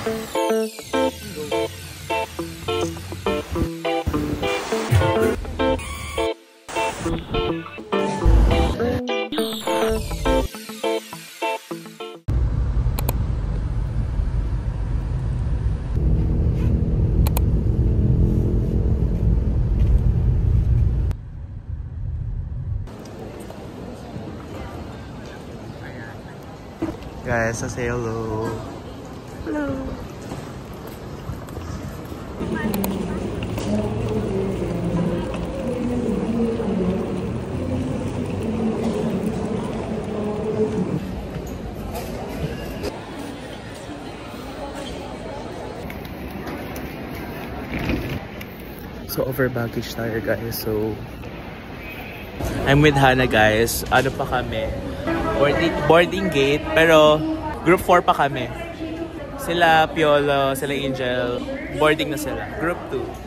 Guys, say hello. Hello. So over baggage tayo guys. So I'm with Hannah guys. Ano pa kami? Boarding gate, pero group 4 pa kami. Sila Piolo, sila Angel, boarding na sila. Group 2.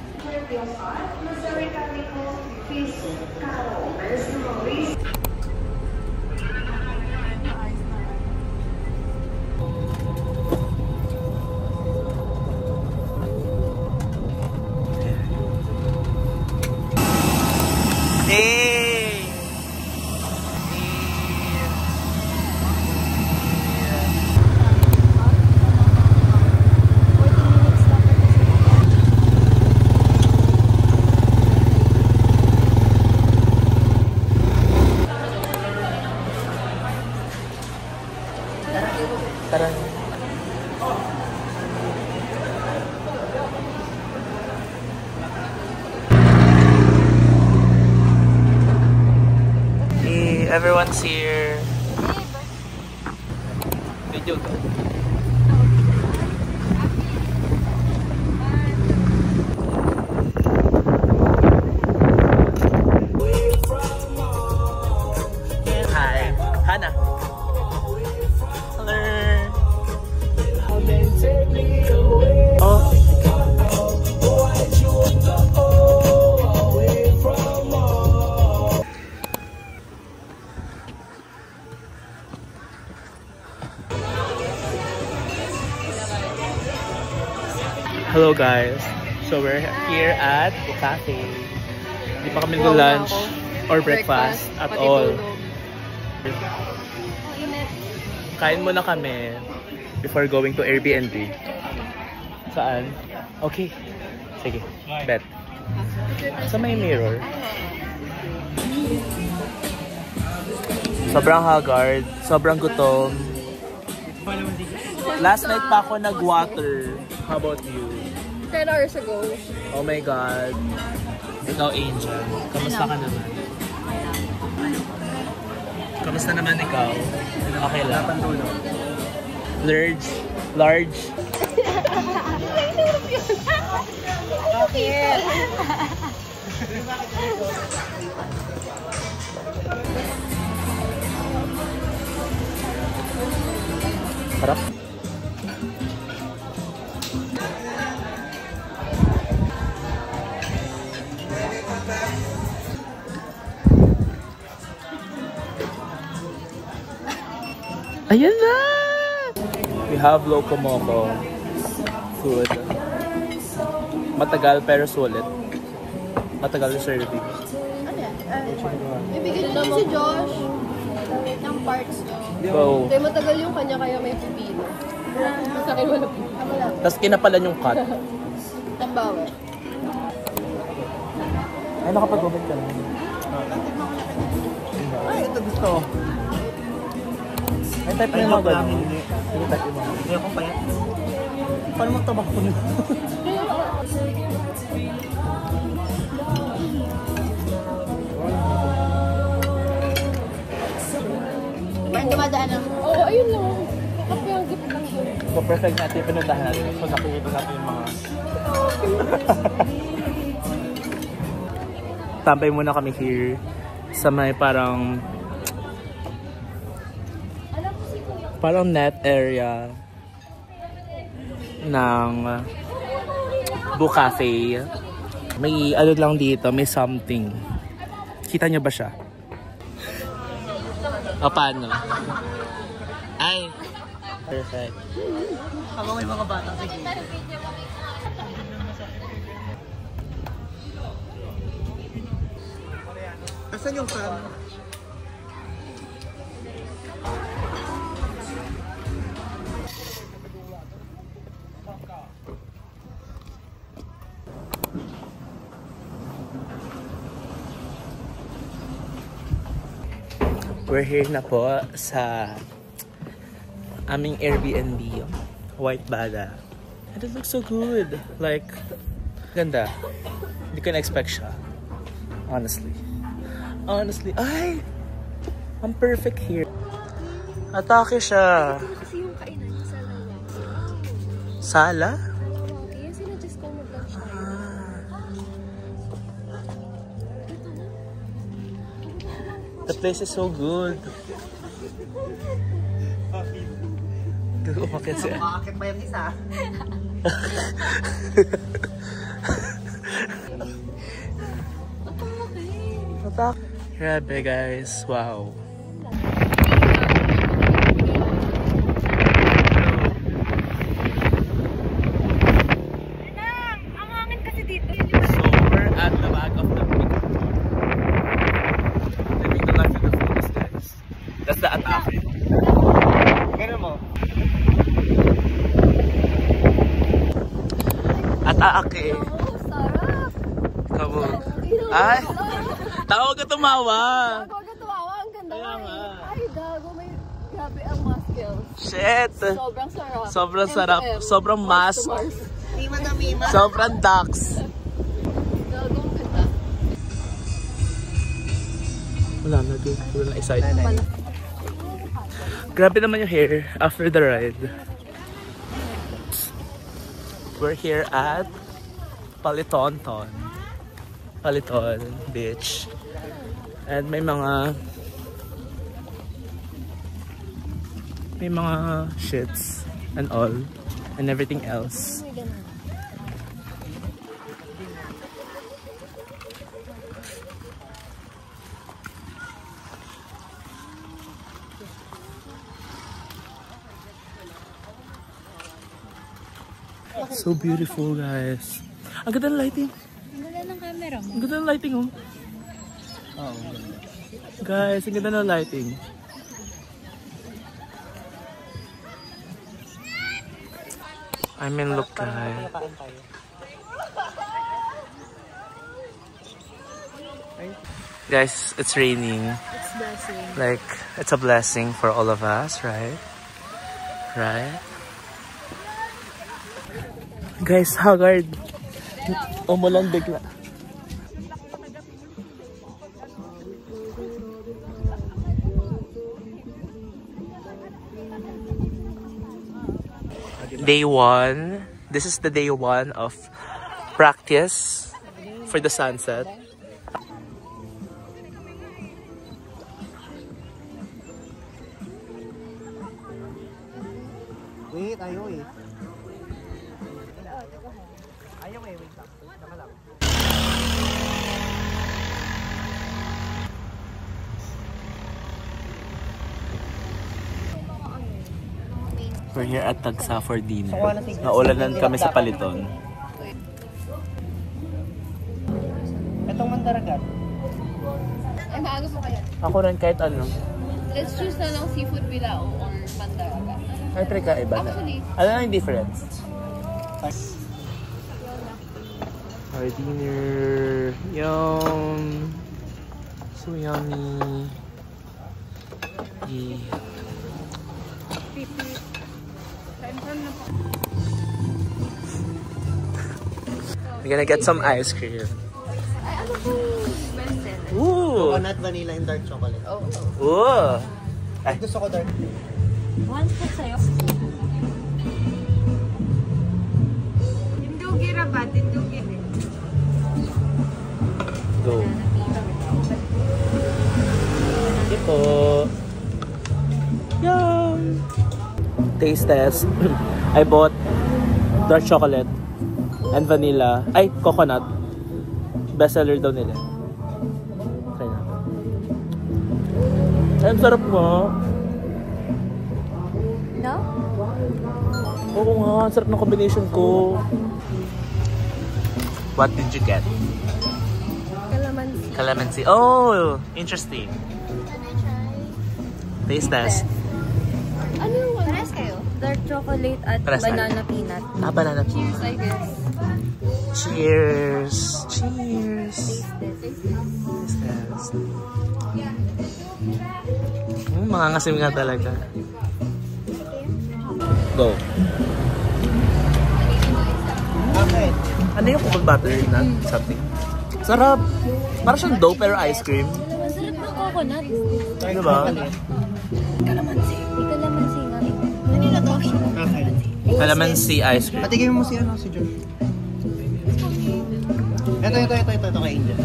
Hey, everyone's here. Video ka. Hi, Hannah. Hello guys, so we're here at the cafe. Hindi pa kami lunch or breakfast at all. Kain muna kami before going to Airbnb. Saan? Okay. Sige, bet. Sa may mirror. Sobrang haggard, sobrang gutom. Last night pa ako nag-water. How about you? 10 hours ago. Oh my God. Ikaw, Angel. Kamusta ka naman? Kamusta naman ikaw? Okay lang. Large. Okay. Harap. Ayan na! We have Locomoco food. Matagal pero sulit. Matagal yung serving. Ano yan? Ibigay na si Josh ng parts nyo. Go. Kaya matagal yung kanya kaya may pipino. Sa akin wala pipino. Tapos kinapalan yung cut. Ang bawal. Ay, nakapag-ubad ka lang. Ay, ito gusto. Ay, type na yung mga gano'n. Sige, type yung mga. Hindi akong payat. Paano magtabak ko nito? May dumadaan lang. Oo, ayun lang. Kape ang gift lang ko. So, perfect natin pinuntahan natin. So, nakikita natin yung mga... Tambay muna kami here sa may parang net area ng Boo Cafe. May ano lang dito, may something. Kita nyo ba siya? O paano? Ay! Perfect. Habang may mga bata sa gilid. Asan yung fan? We're here na po sa aming Airbnb, White Bada. And it looks so good. Like, ganda. Hindi ko na-expect siya. Honestly. Honestly. Ay! I'm perfect here. Atake siya. Ito kasi yung kainan niya sa laya. Sala? Kaya sinadjust ko mag-lunch tayo. The place is so good. Umakit siya. Umakit pa yung isa. Atake. Grabe guys. Wow. Ang hangin kasi dito. So we're at the back of the big living the life of the fullest, guys. That's the Atake. Gano'n mo? Atake. Oh, sarap. Kamo. Ay! Tawag ka tumawa! Gago ka tumawa. Ang ganda Kaya nga nga. eh. Ay, gago. May grabe ang muscles. Shit! Sobrang sarap. Sobrang sarap. M2M. Sobrang Mars mas. to Mars. Mima na mima. Sobrang ducks. Gago, ang ganda. Wala na din. Wala na excited. Grabe naman yung hair after the ride. We're here at Paliton Beach. And may mga shits and all and everything else. May ganun. So beautiful, guys. Ang ganda ng lighting. Ang ganda ng camera mo. Ang ganda ng lighting, oh. Guys, ang ganda ng lighting. I mean, look, guys. Guys, it's raining. It's blessing. Like, it's a blessing for all of us, right? Right? Guys, haggard. Umulan bigla. Day 1. This is the day 1 of practice for the sunset. Wait, ayaw eh. Ayaw eh, wait lang. Tama lang. We're here at Tagsa for dinner. Naulanan kami sa Paliton. Itong mandaragat. Ay, maaga po kaya. Ako rin kahit ano. Let's choose na lang seafood bilao or mandaraga. Ay, pre ka iba na. Actually, Ano na yung difference? Our dinner. Yum. So yummy. Yeah. We're gonna get some ice cream. ay ano po? Best Ooh! Coconut, vanilla, and dark chocolate. Oh. Ooh! Ay, gusto ko dark. One po sa'yo. Tindugi rabat, tindugi rin. Go. Sige po. Yum! Taste test. I bought dark chocolate and vanilla. Ay, coconut. Bestseller daw nila. Try na. Ay, ang sarap mo. No? Oo nga, sarap ng combination ko. What did you get? Calamansi. Calamansi. Oh, interesting. Taste test. Ano yung pares kayo? Dark chocolate at Pares tayo. banana peanut. Banana. Cheers, I guess. Cheers. Cheers. Taste test. Mga ngasim nga talaga. Go. Okay. Ano yung coconut butter na something? Sarap. Parang siyang dough pero ice cream. Ang sarap ng coconut. Ano ba? Calamansi. May calamansi nga. Kanina to? Okay. Calamansi ice cream. Patigay mo si Josh. Ito kay Angel.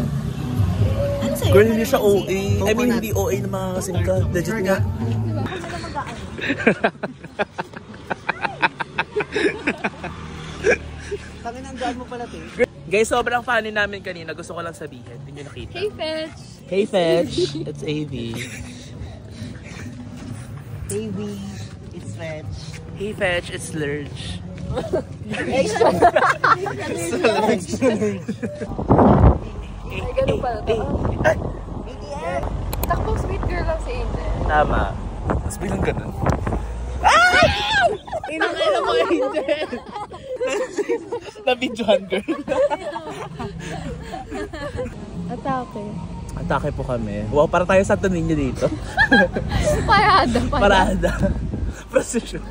Ano sa'yo? Girl, hindi siya OA. I mean, hindi OA na mga ngasim ka. Legit nga. Kami nandaan mo pala, te. Guys, sobrang funny namin kanina. Gusto ko lang sabihin. Hindi nyo nakita. Hey, Fetch. Hey, Fetch. It's AV. Hey, V. It's Fetch. Hey, Fetch. It's Lurge. Ay, ganun pala to. Takbong sweet girl lang si Angel. Tama. Mas bilang ganun. Inakala mo, Angel. Na-videohan, girl. Atake. Atake po kami. Wow, para tayo sa Niño dito. Parada. Parada. Procession.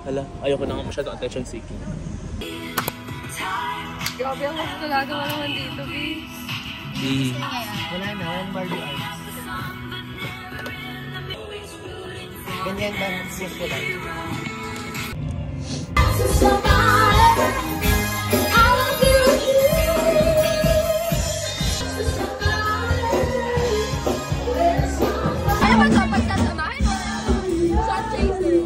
Hala, ayoko na nga masyado attention seeking. Grabe ang mas nagagawa naman dito, guys. Wala na, one Barbie arms. Ganyan ba? Yes, wala. Ano ba ito? Pagkasamahin mo? Shot chaser.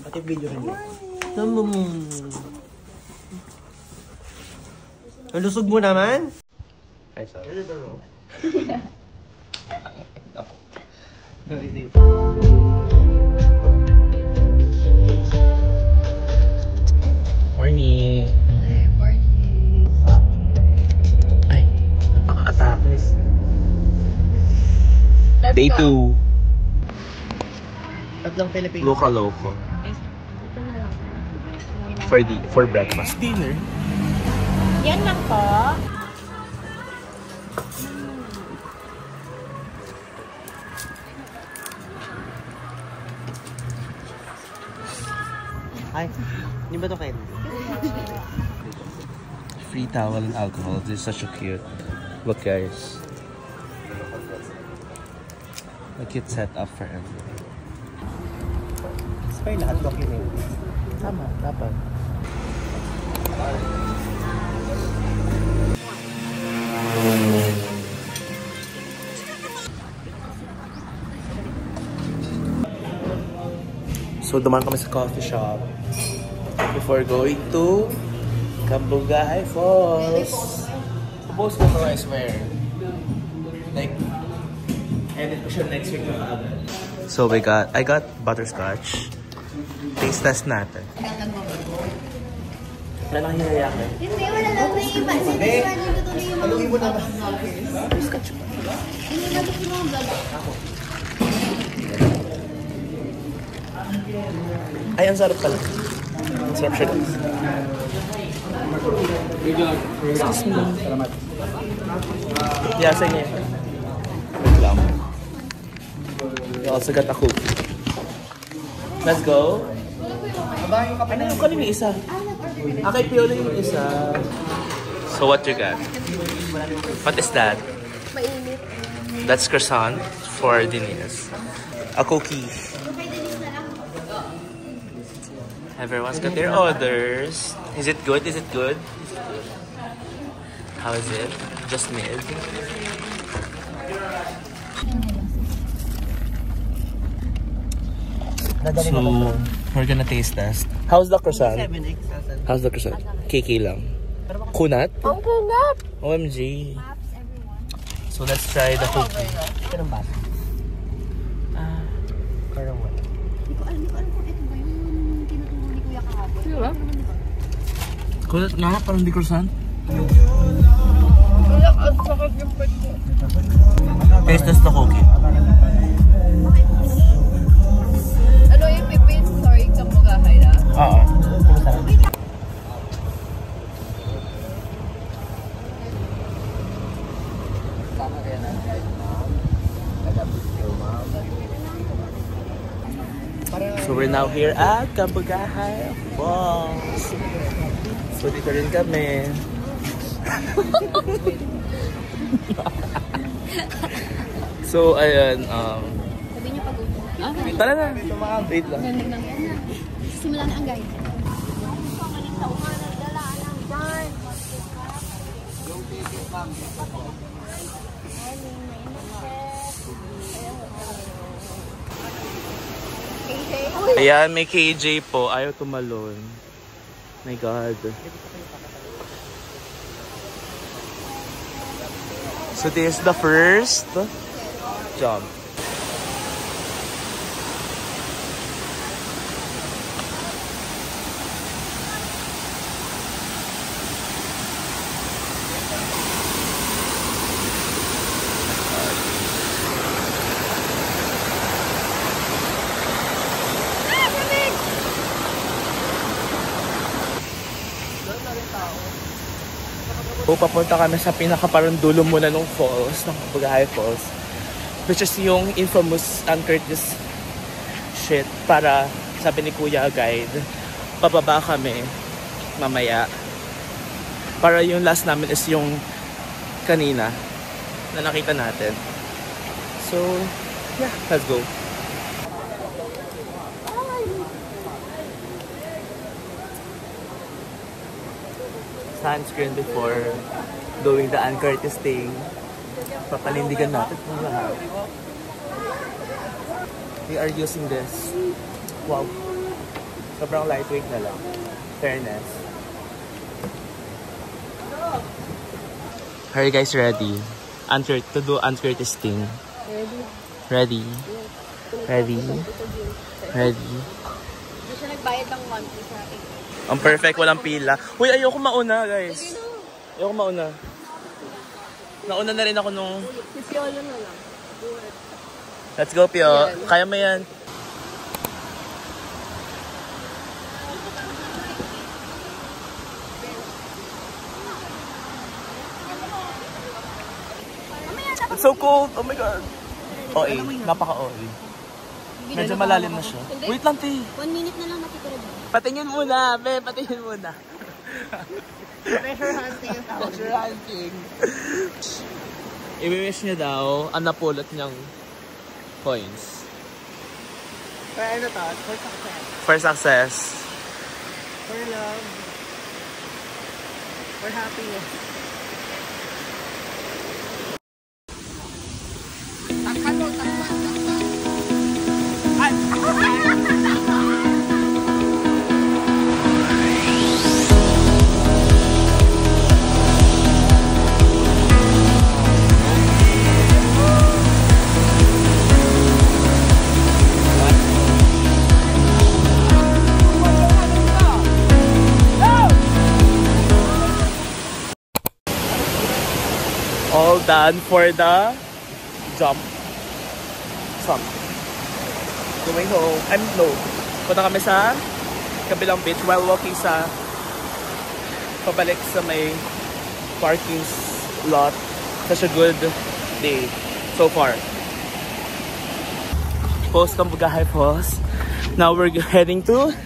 Pati video rin yun. Nalusog mo naman? Ay, sorry. Morning. Ay, nakakatapos. Day 2. Tatlong Pilipino. Local. For breakfast. Dinner. Yan lang po. Ay, hindi ba ito kayo? Free towel and alcohol. This is such a cute. Look, guys. A cute setup for everyone. Spy lahat document. Tama, dapat. So, dumaan kami sa coffee shop before going to Cambugahay Falls. Supposed ko I swear. Like, edit ko siya next week na agad. So, I got butterscotch. Taste test natin. Wala nang hinayakin. Hindi, wala lang may iba. Hindi. Haluin mo na ba? Butterscotch pa. Hindi na gusto mo gala. Ay, ang sarap pala. Ang sarap siya, guys. Excuse me. Salamat. Yeah, sige. Wait lang. You also got a cookie. Let's go. Ano yung kanina isa? Okay, Piolo yung isa. So what you got? What is that? Mainit. That's croissant for Denise. A cookie. Everyone's got their orders. Is it good? Is it good? How is it? Just mid. So, we're gonna taste test. How's the croissant? How's the croissant? KK lang. Kunat? Ang kunat! OMG. So, let's try the cookie. Ito ng bata. Parang wala. Hindi ko alam kung ito ba yung tinuturo ni Kuya kahapon. Di ba? Kunat nga, parang di croissant. Wala, ang sakit yung pwede ko. Taste test the cookie. Ano yung pipin? Sorry, kamugahay na. Oo. So we're now here at Kabugahay Falls. So dito rin kami. So ayan, Sabi niyo pag-upo. tara na. Wait lang. Simula na ang guide. Ayan, may KJ po. Ayaw tumalon. My God. So this is the first jump. So, papunta kami sa pinakaparang dulo muna ng falls, ng Kabugahay Falls. Which is yung infamous Curtis shit. Para, sabi ni Kuya Guide, pababa kami mamaya. Para yung last namin is yung kanina na nakita natin. So, yeah, let's go. Sunscreen before doing the Curtis thing. Papanindigan natin kung lahat. We are using this. Wow. Sobrang lightweight na lang. Fairness. Are you guys ready? To do Curtis thing? Ready? Ready? Ready? Hindi siya nagbayad ng monthly sa akin. Ang perfect, walang pila. Uy, ayoko mauna, guys. Ayoko mauna. Nauna na rin ako nung... Si Piolo na lang. Let's go, Pio. Kaya mo yan. It's so cold. Oh my God. OA. Napaka-OA. Medyo malalim na siya. Wait lang, Tay. 1 minute na lang natitira dyan. Patingin muna, be. Patingin muna. Treasure hunting. Treasure hunting. I-wish niya daw ang napulot niyang coins. For ano to? For success. For success. For love. For happiness. All done for the jump. Some. Going home. Punta kami sa kabilang beach while walking sa pabalik sa may parking lot. Such a good day so far. Post Kabugahay Falls. Now we're heading to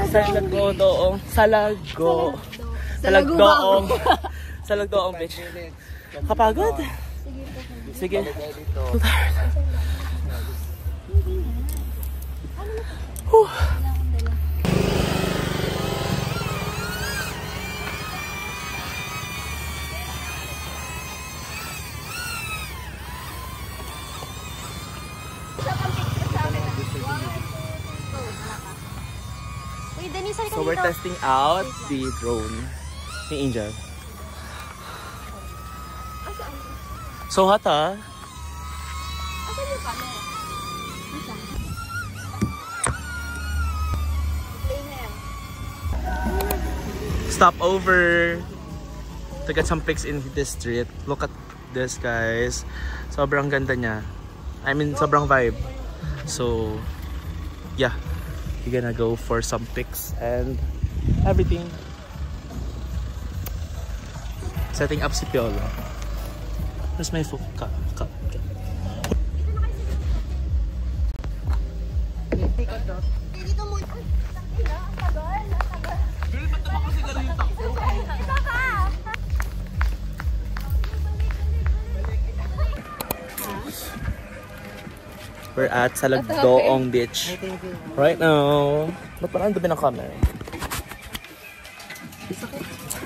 Salagdoong. Salagdoong. Salagdoong, bitch. Kapagod? Sige. So tired. Whew. So we're testing out the drone ni Angel. So hot ah. Stop over to get some pics in this street. Look at this, guys. Sobrang ganda niya. I mean, sobrang vibe. So, yeah. We're gonna go for some pics and everything. Setting up si Piolo. Where's my phone? Dito mo. We're at Salagdoong Beach right now. Ba't parang dumi ng camera?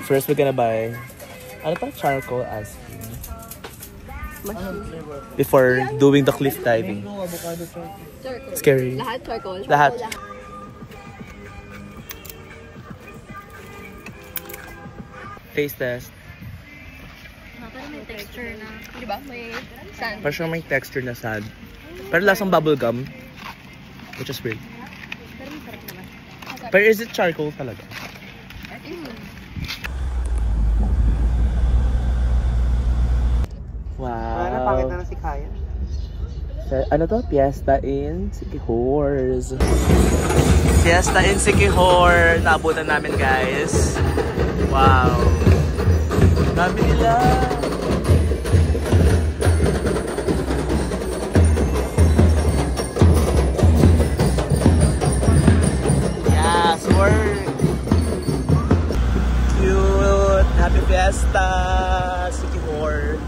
First, we're gonna buy ano pa? Charcoal ice cream before doing the cliff diving. Scary. Lahat charcoal. Lahat. Taste test. Parang may texture na. Di ba? May sand. Parang may texture na sand. Pero lasang bubblegum. Which is weird. Pero masarap naman. Pero is it charcoal talaga? Wow. Ano, pangit na si Kaya. Ano to? Fiesta in Siquijors. Fiesta in Siquijor. Naabutan namin, guys. Wow. Dami nila. Yes, work. Cute. Happy Fiesta, Siquijor.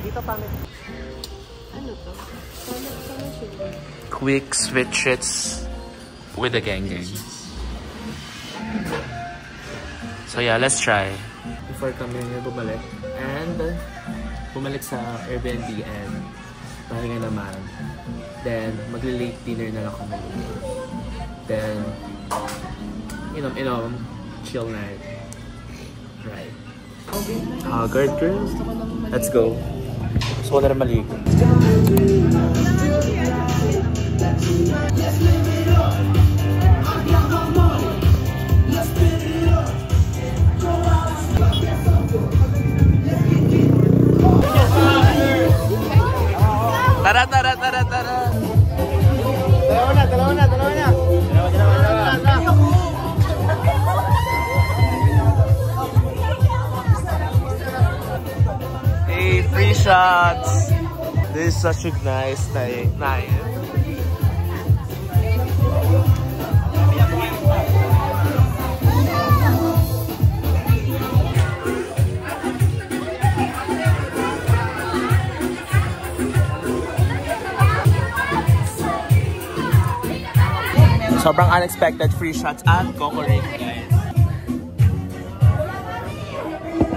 Dito pangit. Ano to? Quick switches with the gang. So yeah, let's try. Before kami bumalik and bumalik sa Airbnb and pahinga naman. Then magli-late dinner na lang kami. Then inom, chill night. Right. Haggard girl. Let's go. Gusto ko na rin maligo. Tara! Dalawa na. Hey, free shots! This is such a nice night. Sobrang unexpected free shots at Coco Ring, guys.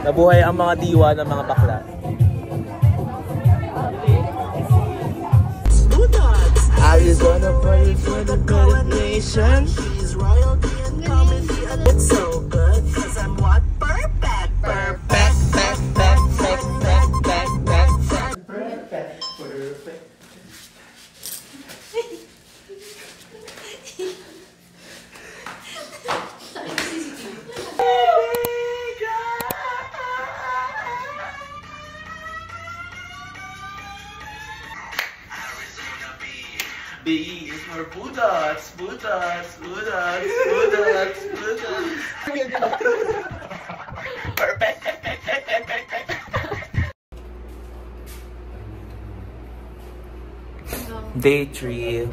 Nabuhay ang mga diwa ng mga bakla. Arizona party for the Golden Nation. She's royalty and comedy. It's so good, cause I'm what? Perfect. B is for budots, budots, budots, budots, budots. Perfect. Day 3.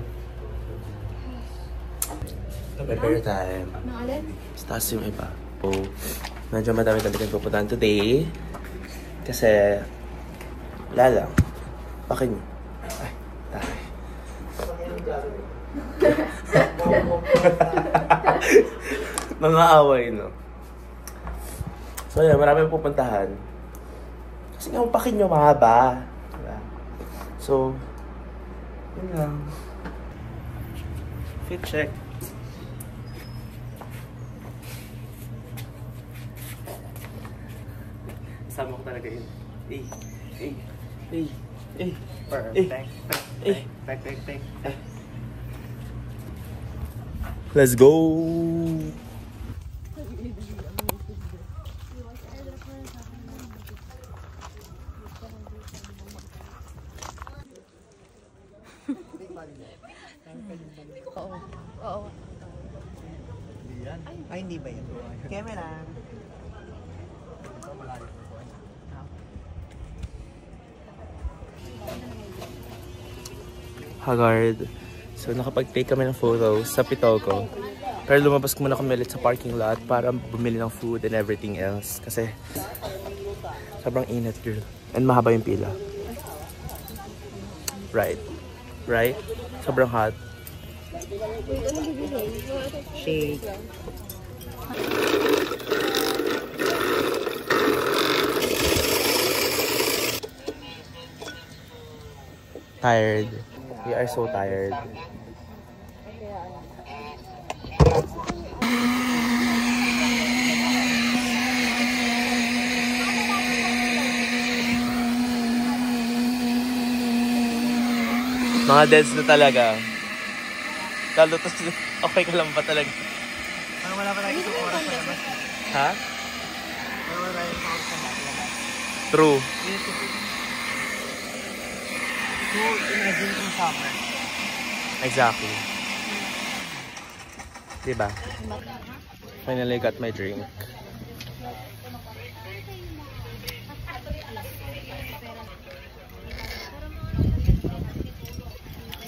Prepare time. Taas yung iba. So, medyo madami talagang pupuntahan today. Kasi, wala lang. Bakit niyo? Ay, taray. Mga away, no? So, yun, marami pupuntahan. Kasi nga, pakin nyo mahaba. Diba? So, yun lang. Fit check. Sama ko talaga yun. Perfect. Let's go! Oo. Ay, hindi ba yan? Camera. Haggard. So, nakapag-take kami ng photos sa Pitoco. Pero lumabas muna kami ulit sa parking lot para bumili ng food and everything else. Kasi, sobrang init, girl. And mahaba yung pila. Right? Right? Sobrang hot. Shake. Tired. We are so tired. Mga deads na talaga. Lalo to, okay ka lang ba talaga? Parang wala pa tayo isang oras sa labas. Ha? Parang wala tayo isang oras sa labas. True. So, imagine kung summer. Exactly. Diba? Finally got my drink.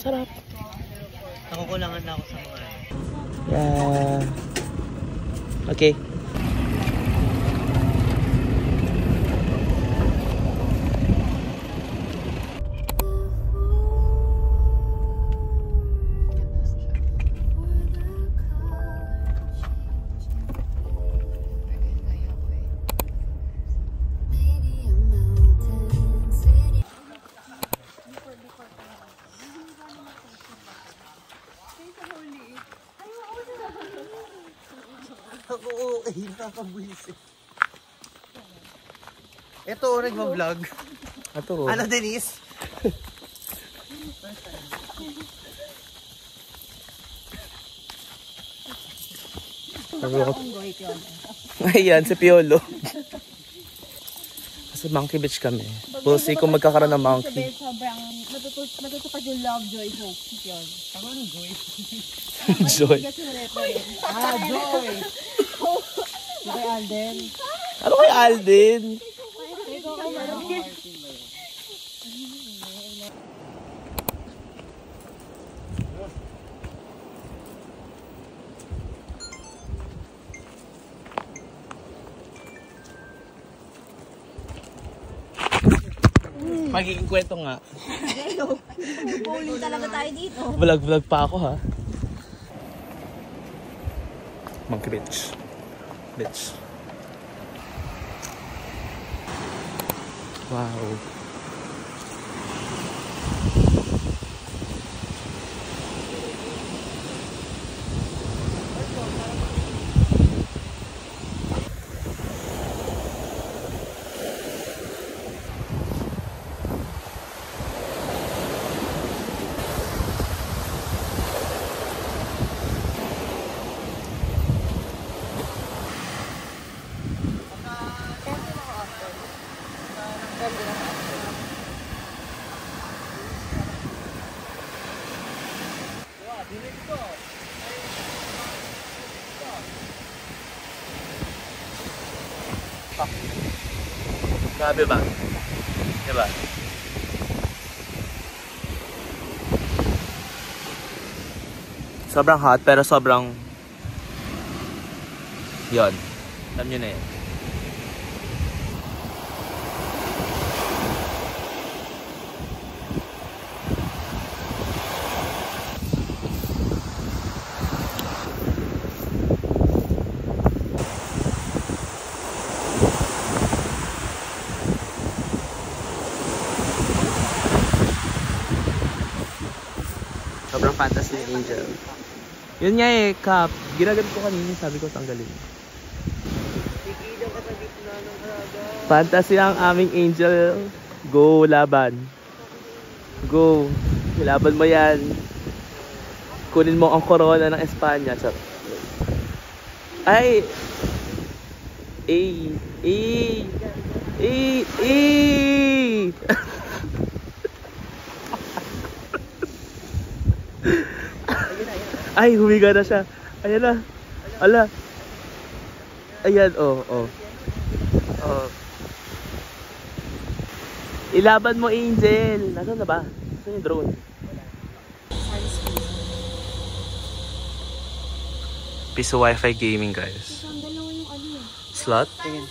Sarap. Nakukulangan na ako sa mga Yeah. Okay. Ako, nakakabulis eh. Ito, nagma-vlog. Ato. Ano, Denise? Ayan, si Piolo. Kasi Monkey Beach kami. We'll see kung magkakaroon ng monkey. Sobrang matutupad yung love, joy, hope. Yun. Tama ng joy. Joy. Joy! Kay Alden. Ano kay Alden? Magiging kwento nga. Bowling talaga tayo dito. Vlog pa ako ha. Monkey Beach. Wow. Grabe ba? Diba? Sobrang hot pero sobrang yon. Alam nyo na yun. Sobrang fantasy ni Angel. Yun nga eh, Kap. Ginagamit ko kanina, sabi ko tanggalin. Fantasy ang aming Angel. Go, laban. Go. Laban mo yan. Kunin mo ang corona ng Espanya. Char. Ay! Ay, humiga na siya. Ayan na. Ala. Ayan, oh. Ilaban mo, Angel. Nasaan na ba? Nasaan yung drone? Piso Wi-Fi gaming, guys. Slot? Tingin.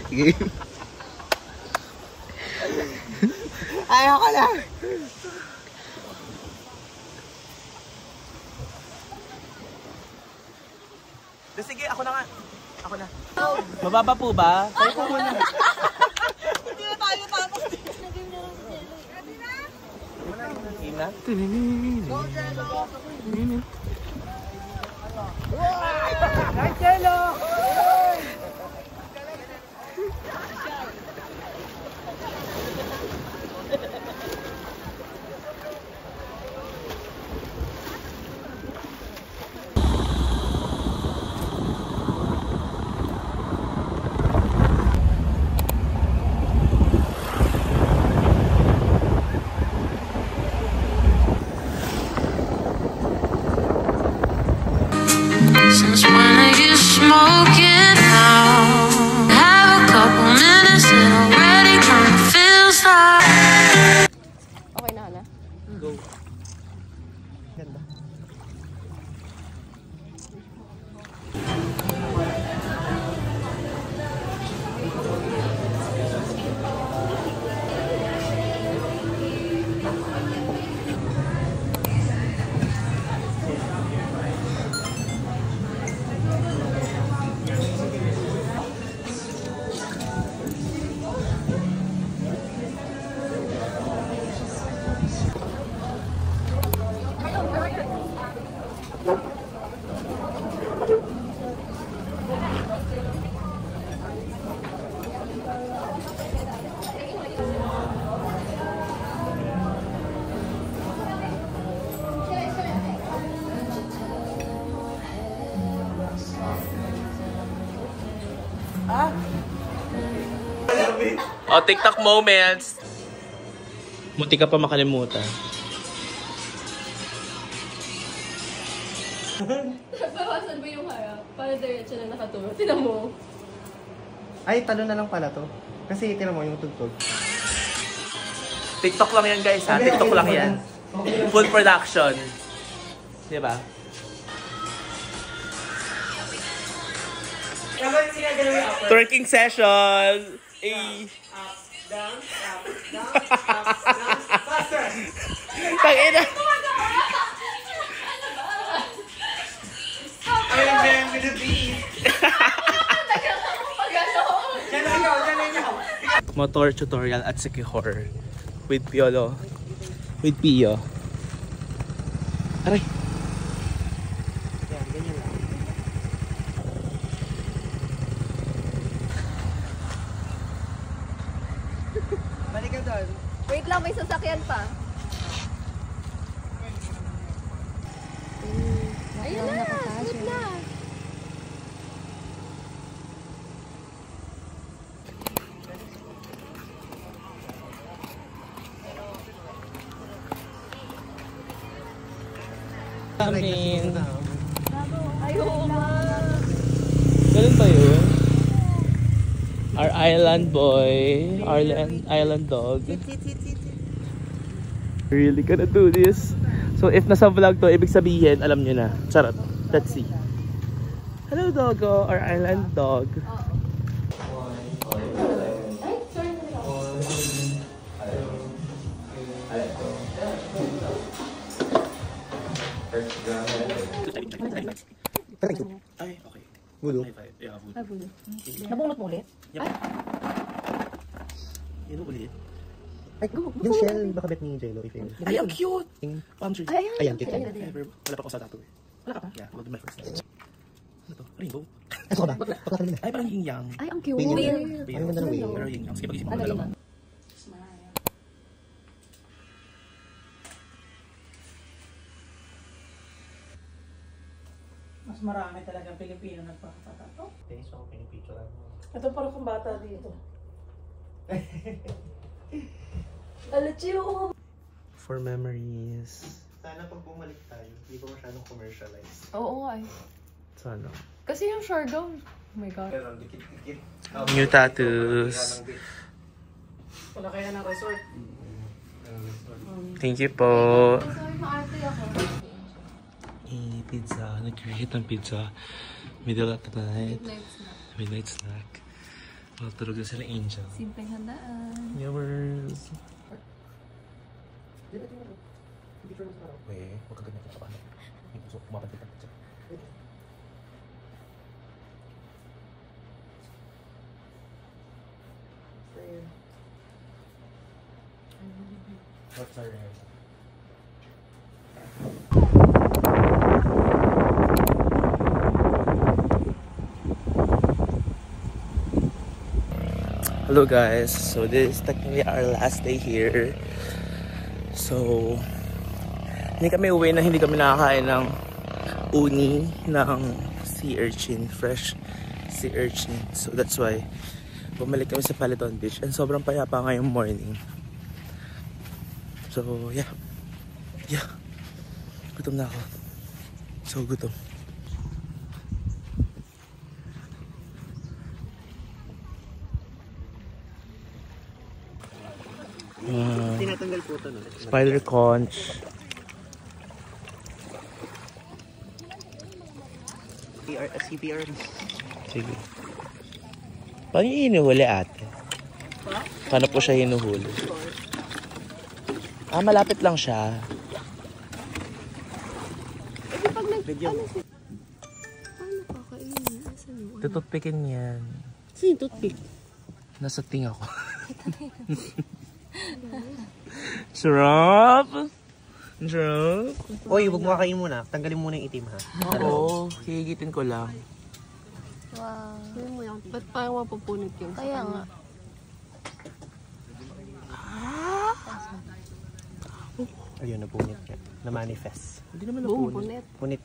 Game. Ayoko na. Sige, ako na nga. Ako na. Mababa po ba? Kayo po muna. Hindi na tayo tapos. Game na? Marcelo! Since when are you smoking now? Have a couple minutes and already kind of feels like. Okay na, Hana. Go. Ganda. Oh, TikTok moments. Munti ka pa makalimutan. Bawasan mo yung harap para diretso na nakatulog. Tinan mo. Ay, talo na lang pala to. Kasi tira mo yung tugtog. TikTok lang yan, guys, ha? TikTok lang yan. Full production. Diba? Twerking session! Down, up, down, faster! Tangina! I am with the beat! Diyan na ikaw! Motor tutorial at Sikihor with Piolo. With Pio. Aray! Yan, ganyan lang. Balik ka doon. Wait lang, may sasakyan pa. namin. Ayoko nga. Ganun ba yun? Our island boy. Our island dog. Really gonna do this? So if nasa vlog to, ibig sabihin, alam nyo na. Charot. Let's see. Hello doggo, our island dog. Ay, okay. Gulo. Yeah, Ay, bulo. Nabunot mo ulit? Yep. Yun ulit. Ay, yung shell, baka bet ni Jello. Ay, ang cute! Palm tree. Ay, Ayan, cute. Wala pa ako sa tattoo eh. Wala ka pa? Yeah, will be my first time. Ano to? Rainbow? Ay, so ba? Pagkakaroon na. Ay, parang yin yang. Ay, ang cute. Wing. Pero Ang ganda ng wing. yin yang. Sige, pag-isip mo dalawa. Mas marami talaga Pilipino nagpapatato. So, pinipicturean mo. Ito parang kang bata dito. For memories. Sana pag bumalik tayo, hindi ko masyadong commercialized. Oo nga eh. Sana. Kasi yung short gown, oh my god. Pero dikit-dikit. New tattoos. Wala kaya ng resort. Thank you po. Sorry, maarte ako. Pizza. Nag-create ng pizza. Middle of the night. Midnight snack. Midnight snack. Tulog na sila Angel. Simpleng handaan. Yours. Weh, huwag ka ganyan sa paano. May puso, kumapantik ang pizza. What's our name? Hello guys, so this is technically our last day here. So hindi kami uwi na hindi kami nakakain ng uni ng sea urchin, fresh sea urchin. So that's why bumalik kami sa Palaton Beach and sobrang payapa ngayong morning. So yeah, gutom na ako. So gutom. Tinatanggal po ito, no? Spider conch. CPR. Sige. Paano yung hinuhuli ate? Paano po siya hinuhuli? Ah, malapit lang siya. Video. Paano kakainin? Asan mo? Tututpikin yan. Sino toothpick? Nasa ting ako. Sarap! Sarap! Oy, huwag mo kakain muna. Tanggalin muna yung itim, ha? Oo, hihigitin ko lang. Wow. Ba't parang mapupunit yung kaya nga. Ayun, napunit ka. Na-manifest. Hindi naman Buong napunit. punit. Punit.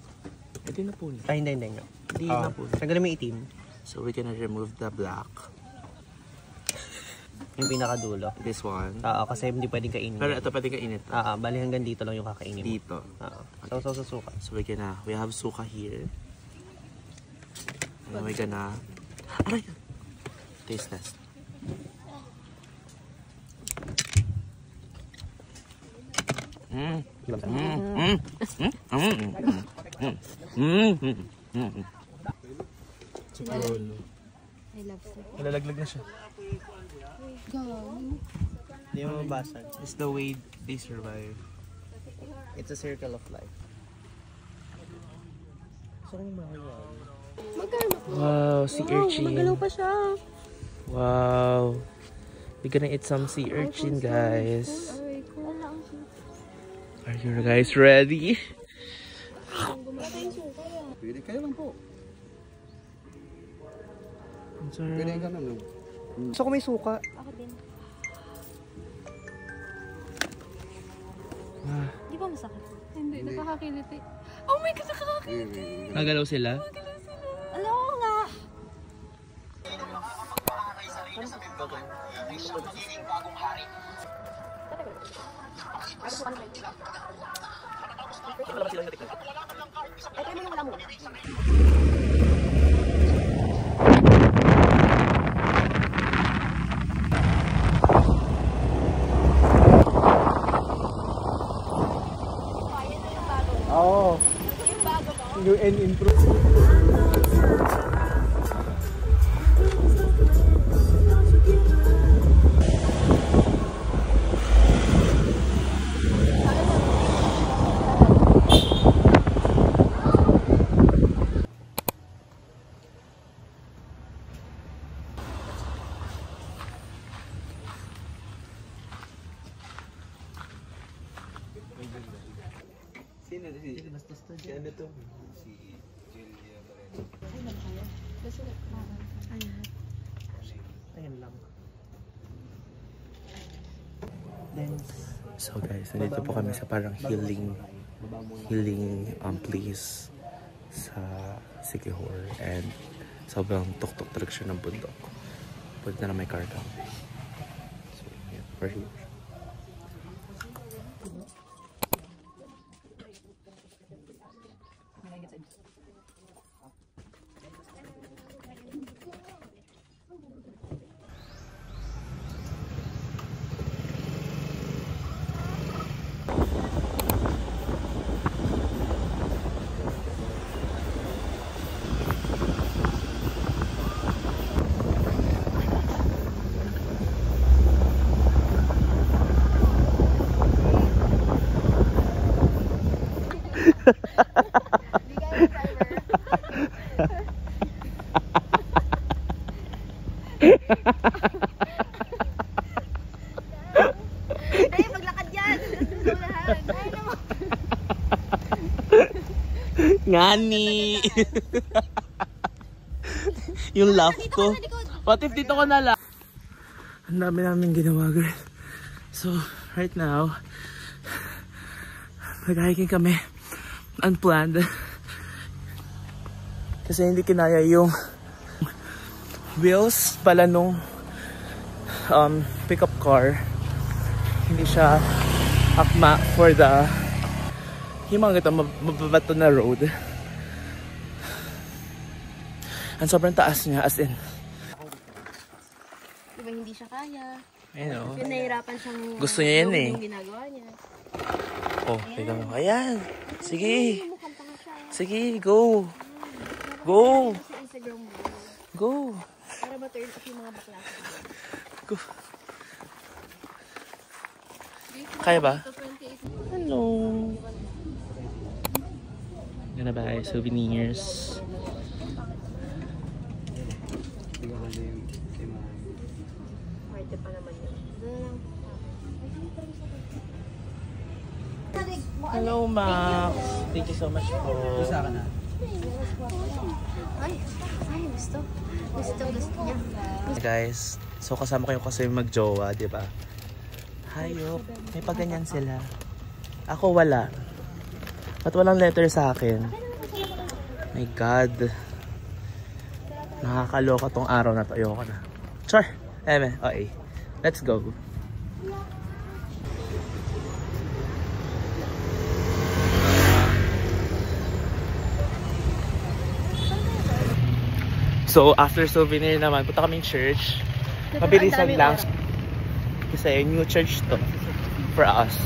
Hindi napunit. Ay, hindi. Hindi Oh, napunit. tanggalin mo yung itim. So we're gonna remove the black. Yung pinakadulo. This one. Oo, kasi hindi pwedeng kainin. Pero ito pwede kainit. Bali hanggang dito lang yung kakainin mo. Dito. Oo. So, suka. So we have suka here. And we're gonna... Aray! Taste test. I love it. Nalalaglag na siya. Hindi mo mabasag. It's the way they survive. It's a circle of life. So, kung Magkano? Wow, sea urchin. Magalaw pa siya. Wow. We're gonna eat some sea urchin, guys. Aray ko. Wala ang Are you guys ready? Pwede kayo lang po. Sarap. Pwede ka lang. So, kung may suka. Ako din. Ah, Di ba masakit? Hindi, nakakakiliti. Oh my God, nakakakiliti. nagalaw sila? Alam ko nga. Wala ba silang natikman? Ito mo yung wala muna. Oo. New and improve. Ayan lang. So guys, nandito po kami sa parang healing place sa Siquijor, and sobrang tuktok talaga siya ng bundok. Pwede na may car down. So yeah, we're here. Ay, maglakad yan! Ay, naman! Ngani! Yung laugh ko. What if dito ko na lang? Ang dami namin ginawa, girl. So, right now, mag-hiking kami. Unplanned. Kasi hindi kinaya yung wheels pala nung pickup car. Hindi siya akma for the yung mga ganito mababato na road. Ang sobrang taas niya, as in. Diba hindi siya kaya? Ayun o. Yung nahihirapan siyang Gusto niya yun eh. yung ginagawa niya. Oh, tignan mo. Ayan. Sige. Mukhang tanga siya. Sige, go. Go. Sa Instagram mo. Go. Para ba turn off yung mga bakla? Go. Kaya ba? Hello. Gonna buy souvenirs. Pwede pa naman yun. Hello, Max. Thank you so much po. Isa ka na. Ay, gusto. Gusto niya. Guys, so kasama kayo kasi mag-jowa, di ba? Hayop, may paganyan sila. Ako wala. Ba't walang letter sa akin? My God. Nakakaloka tong araw na to. Ayoko na. Char! Eme, okay. Let's go. So, after souvenir naman, punta kaming church. Mabilisan lang. Kasi new church to for us.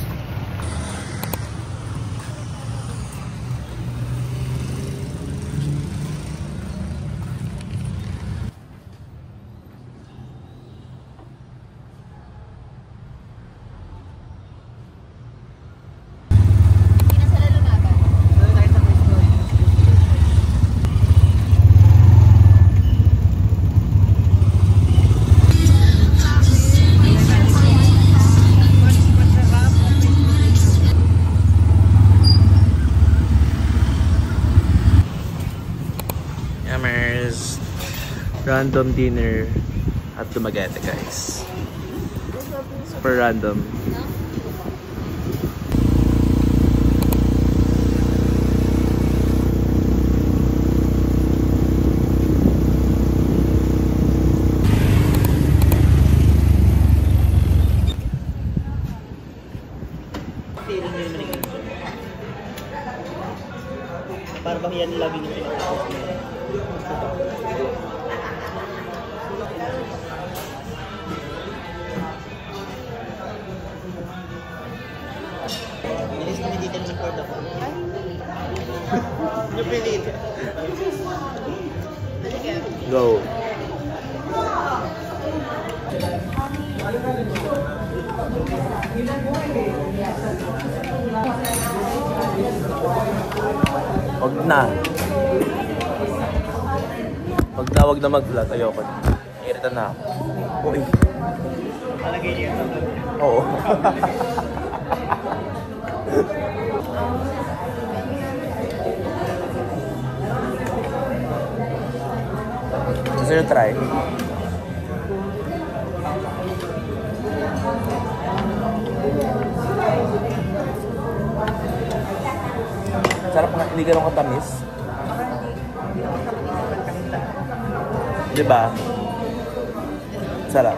Hindi na sila lumaban. Yammers. Random dinner at Dumaguete, guys. Super random. Para yan lagi niyo pinag-post. Bilis kami dito naman for the fun. Napilit. Go. Wag na. Wag na mag-vlog. Ayoko na. Irita na ako. Uy. Palagay niya ito. Oo. Gusto nyo try? Sarap nga, hindi ganun katamis. Diba? Sarap.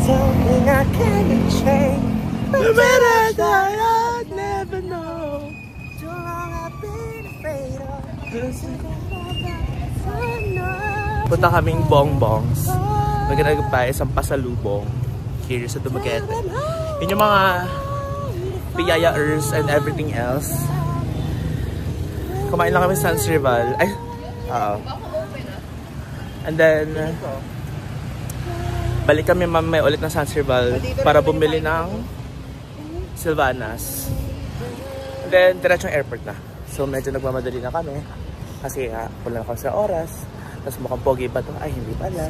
Something I can't change. No matter that I'd never know. Too long I've been afraid of. Punta kaming bongbongs. Magandang tayo isang pasalubong here sa Dumaguete. Yun yung mga piyayaers and everything else. Kumain lang kami sa San Rival. Ay, and then balik kami mamaya ulit ng San Rival para bumili ng Silvanas. And then diretsong airport na. So medyo nagmamadali na kami kasi kulang ako sa oras. Tapos mukhang pogi pa to. Ay, hindi pala.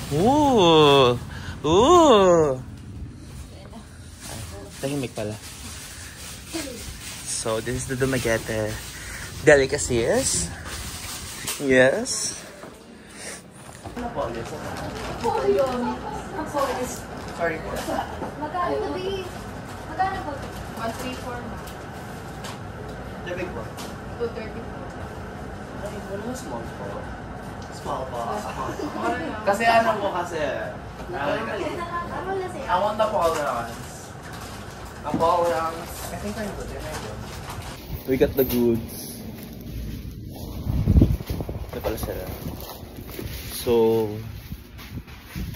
Ooh! Ooh! Tahimik pala. So, this is the Dumaguete delicacies. Yes. Sorry po. Magkano po? 134. Labig po. 234. Ay, wala small po. Small po. Kasi ano po kasi. I want the Polrons. The Polrons. I think I'm good. We got the goods. Ito pala sila. So,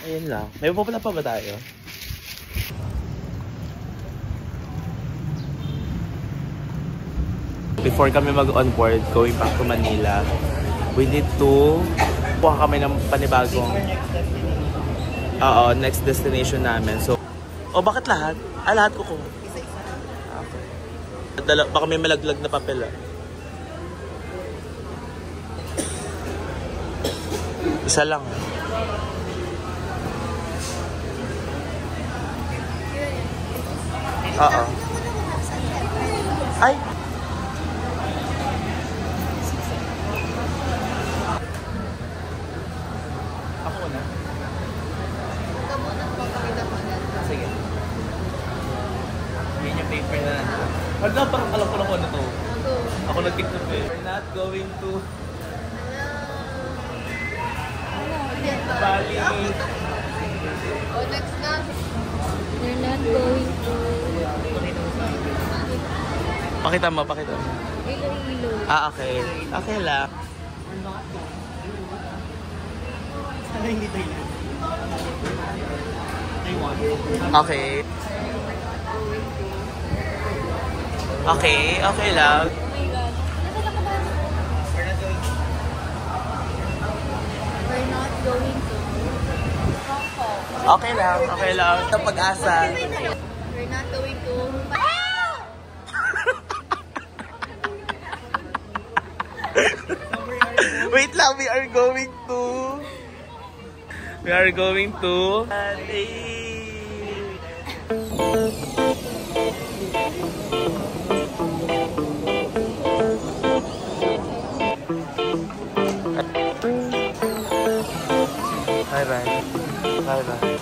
ayun lang. May pupunta pa ba tayo? Before kami mag-onboard, going back to Manila, we need to kuha kami ng panibagong next destination namin. So, bakit lahat? Lahat ko kuha. Okay. Baka may malaglag na papel. Isa lang. Ay! Ako na. Sige. Yan yung paper na nandun. Hala, parang alam ko lang kung ano to. Ako nag-tiktok eh. We're not going to Bali. Oh, next na. We're not going to Pakita mo. Iloilo. Okay. Okay lang. Sana hindi tayo. Okay. Okay lang. Oh my God. We're not going to Okay lang. Sa pag-asa. We're not going to Wait lang, we are going to Bye bye.